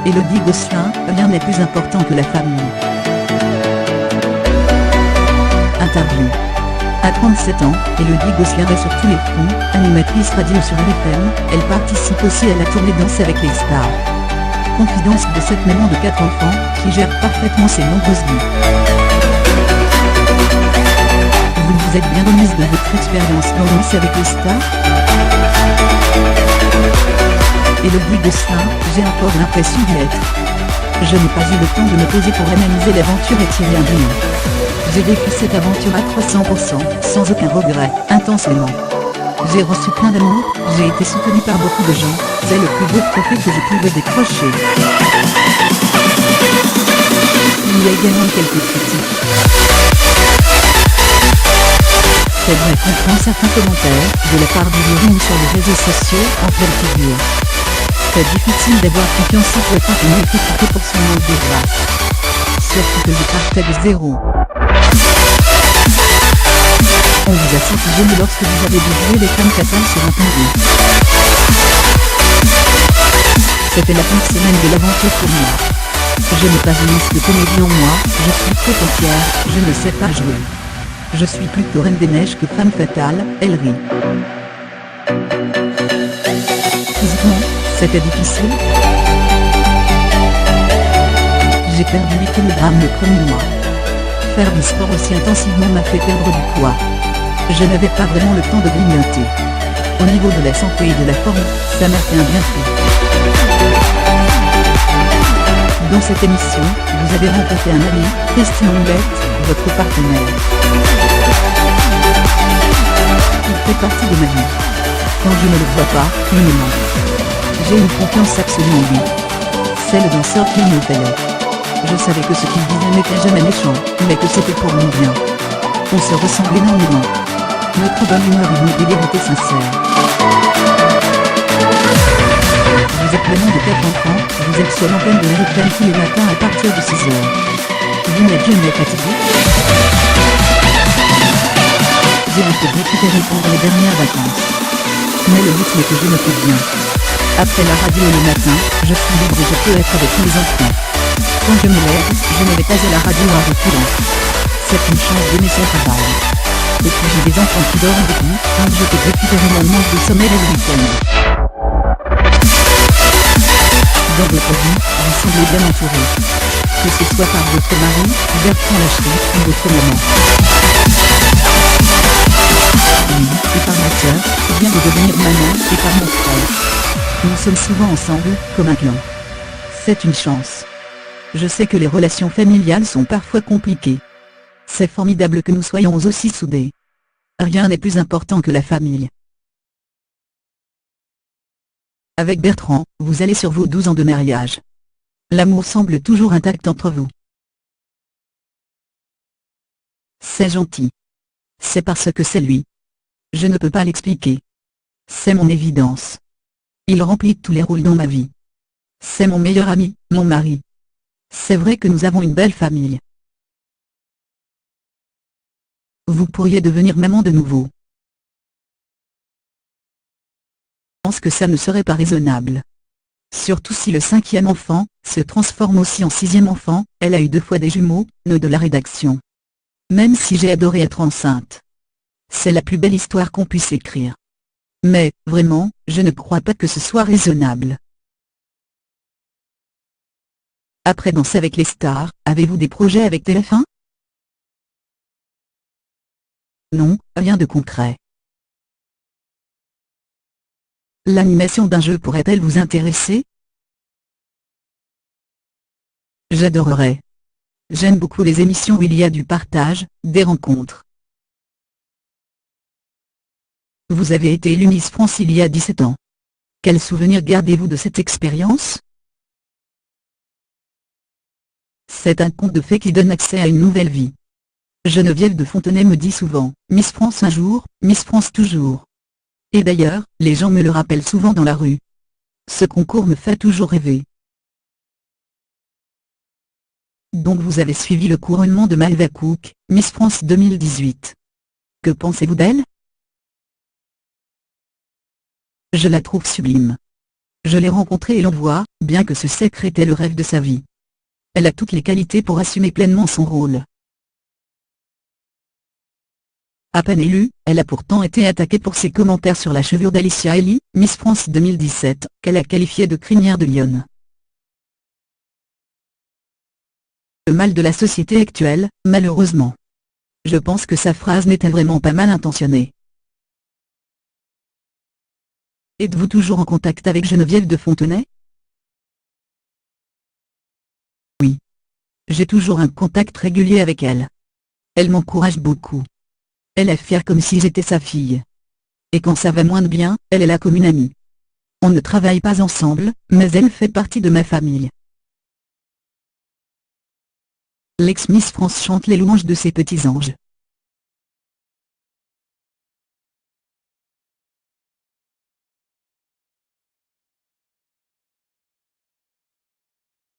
Élodie Gosselin, rien n'est plus important que la famille. Interview. À 37 ans, Élodie Gosselin est sur tous les fronts, animatrice radio sur RFM, elle participe aussi à la tournée Danse avec les stars. Confidence de cette maman de 4 enfants, qui gère parfaitement ses nombreuses vies. Vous vous êtes bien remise de votre expérience dans Danse avec les stars? Élodie Gosselin, j'ai encore l'impression d'y être. Je n'ai pas eu le temps de me poser pour analyser l'aventure et tirer un bilan. J'ai vécu cette aventure à 300%, sans aucun regret, intensément. J'ai reçu plein d'amour, j'ai été soutenue par beaucoup de gens, c'est le plus beau trophée que je pouvais décrocher. Il y a également quelques critiques. C'est vrai qu'on prend certains commentaires, de la part du jury ou sur les réseaux sociaux, en pleine figure. C'est difficile d'avoir confiance si quelqu'un peut nous critiquer pour son manque de grâce. Surtout que je partage zéro. On vous a senti jeune lorsque vous avez dû jouer les femmes fatales sur un pont. C'était la fin de semaine de l'aventure pour moi. Je n'ai pas une liste de comédie en moi, je suis trop entière, je ne sais pas jouer. Je suis plutôt Reine des Neiges que femme fatale, elle rit. Physiquement, c'était difficile. J'ai perdu 8 kg le premier mois. Faire du sport aussi intensivement m'a fait perdre du poids. Je n'avais pas vraiment le temps de grignoter. Au niveau de la santé et de la forme, ça m'a fait un bien fou. Dans cette émission, vous avez rencontré un ami, Christian Humbert, votre partenaire. Il fait partie de ma vie. Quand je ne le vois pas, il me manque. J'ai une confiance absolue en lui. C'est le danseur qu'il me fallait. Je savais que ce qu'il disait n'était jamais méchant, mais que c'était pour mon bien. On se ressemble énormément. Notre bonne humeur et nos délires étaient sincères. Vous êtes maman de 4 enfants, vous êtes sur l'antenne de RFM tous les matins à partir de 6h. Vous n'êtes jamais fatigué? J'ai un peu récupéré pendant les dernières vacances. Mais le but est que je me couche bien. Après la radio le matin, je suis libre et je peux être avec mes enfants. Quand je me lève, je ne vais pas à la radio à reculons. C'est une chance d'aimer son travail. Et puis j'ai des enfants qui dorment beaucoup, donc je peux récupérer mon manque de sommeil le week-end. Dans votre vie, vous semblez bien entouré. Que ce soit par votre mari, Bertrand Lachet, ou votre maman. Oui, et par ma sœur, qui vient de devenir maman, et par mon frère. Nous sommes souvent ensemble, comme un clan. C'est une chance. Je sais que les relations familiales sont parfois compliquées. C'est formidable que nous soyons aussi soudés. Rien n'est plus important que la famille. Avec Bertrand, vous allez sur vos 12 ans de mariage. L'amour semble toujours intact entre vous. C'est gentil. C'est parce que c'est lui. Je ne peux pas l'expliquer. C'est mon évidence. Il remplit tous les rôles dans ma vie. C'est mon meilleur ami, mon mari. C'est vrai que nous avons une belle famille. Vous pourriez devenir maman de nouveau. Je pense que ça ne serait pas raisonnable. Surtout si le 5e enfant se transforme aussi en 6e enfant, elle a eu 2 fois des jumeaux, nœud de la rédaction. Même si j'ai adoré être enceinte. C'est la plus belle histoire qu'on puisse écrire. Mais, vraiment, je ne crois pas que ce soit raisonnable. Après Danse avec les stars, avez-vous des projets avec TF1? Non, rien de concret. L'animation d'un jeu pourrait-elle vous intéresser? J'adorerais. J'aime beaucoup les émissions où il y a du partage, des rencontres. Vous avez été élue Miss France il y a 17 ans. Quel souvenir gardez-vous de cette expérience? C'est un conte de fées qui donne accès à une nouvelle vie. Geneviève de Fontenay me dit souvent, Miss France un jour, Miss France toujours. Et d'ailleurs, les gens me le rappellent souvent dans la rue. Ce concours me fait toujours rêver. Donc vous avez suivi le couronnement de Malva Cook, Miss France 2018. Que pensez-vous d'elle? Je la trouve sublime. Je l'ai rencontrée et l'on voit, bien que ce secret était le rêve de sa vie. Elle a toutes les qualités pour assumer pleinement son rôle. À peine élue, elle a pourtant été attaquée pour ses commentaires sur la chevelure d'Alicia Elie, Miss France 2017, qu'elle a qualifiée de crinière de lionne. Le mal de la société actuelle, malheureusement. Je pense que sa phrase n'était vraiment pas mal intentionnée. Êtes-vous toujours en contact avec Geneviève de Fontenay? Oui. J'ai toujours un contact régulier avec elle. Elle m'encourage beaucoup. Elle est fière comme si j'étais sa fille. Et quand ça va moins bien, elle est là comme une amie. On ne travaille pas ensemble, mais elle fait partie de ma famille. L'ex-Miss France chante les louanges de ses petits anges.